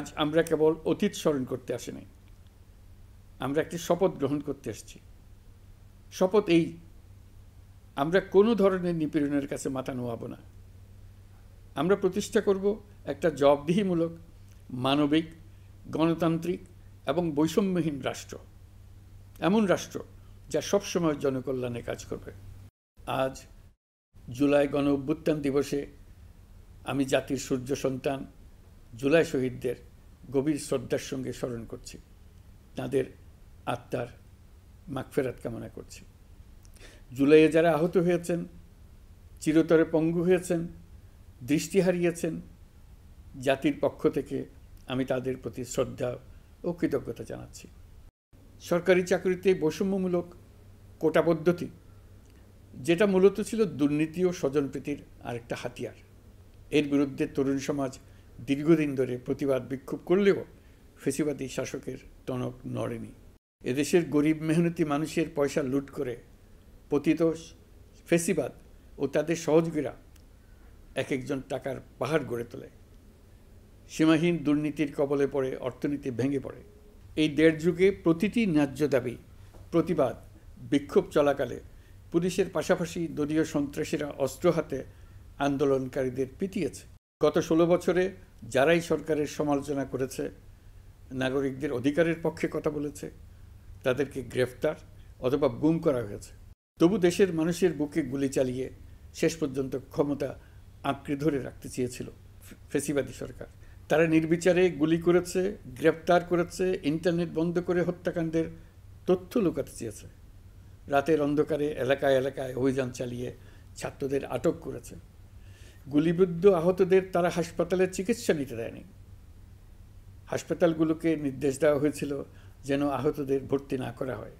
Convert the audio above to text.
আজ আমরা কেবল অতীত স্মরণ করতে আসিনি, আমরা একটি শপথ গ্রহণ করতে এসেছি। শপথ এই, আমরা কোনো ধরনের নিপীড়নের কাছে মাথা নোয়াব না। আমরা প্রতিষ্ঠা করব একটা জবাবদিহিমূলক, মানবিক, গণতান্ত্রিক এবং বৈষম্যহীন রাষ্ট্র, এমন রাষ্ট্র যা সবসময় জনকল্যাণে কাজ করবে। আজ জুলাই গণ অভ্যুত্থান দিবসে আমি জাতির সূর্য সন্তান জুলাই শহীদদের গভীর শ্রদ্ধার সঙ্গে স্মরণ করছি, তাঁদের আত্মার মাগফিরাত কামনা করছি। জুলাইয়ে যারা আহত হয়েছেন, চিরতরে পঙ্গু হয়েছেন, দৃষ্টি হারিয়েছেন, জাতির পক্ষ থেকে আমি তাদের প্রতি শ্রদ্ধা ও কৃতজ্ঞতা জানাচ্ছি। সরকারি চাকরিতে বৈষম্যমূলক কোটা পদ্ধতি, যেটা মূলত ছিল দুর্নীতি ও স্বজনপ্রীতির আরেকটা হাতিয়ার, এর বিরুদ্ধে তরুণ সমাজ দীর্ঘদিন ধরে প্রতিবাদ বিক্ষোভ করলেও ফেসিবাদী শাসকের টনক নড়েনি। এদেশের গরিব মেহনতি মানুষের পয়সা লুট করে পতিত ফেসিবাদ ও তাদের সহযোগীরা এক একজন টাকার পাহাড় গড়ে তোলে। সীমাহীন দুর্নীতির কবলে পড়ে অর্থনীতি ভেঙে পড়ে। এই দেড় যুগে প্রতিটি ন্যায্য দাবি, প্রতিবাদ, বিক্ষোভ চলাকালে পুলিশের পাশাপাশি দলীয় সন্ত্রাসীরা অস্ত্র হাতে আন্দোলনকারীদের পিটিয়েছে। গত 16 বছরে যারাই সরকারের সমালোচনা করেছে, নাগরিকদের অধিকারের পক্ষে কথা বলেছে, তাদেরকে গ্রেফতার অথবা গুম করা হয়েছে। তবু দেশের মানুষের বুকে গুলি চালিয়ে শেষ পর্যন্ত ক্ষমতা আঁকড়ে ধরে রাখতে চেয়েছিল ফেসিবাদী সরকার। তারা নির্বিচারে গুলি করেছে, গ্রেফতার করেছে, ইন্টারনেট বন্ধ করে হত্যাকাণ্ডের তথ্য লুকাতে চেয়েছে। রাতের অন্ধকারে এলাকায় এলাকায় অভিযান চালিয়ে ছাত্রদের আটক করেছে। গুলিবিদ্ধ আহতদের তারা হাসপাতালে চিকিৎসা নিতে দেয়নি। হাসপাতালগুলোকে নির্দেশ দেওয়া হয়েছিল যেন আহতদের ভর্তি না করা হয়।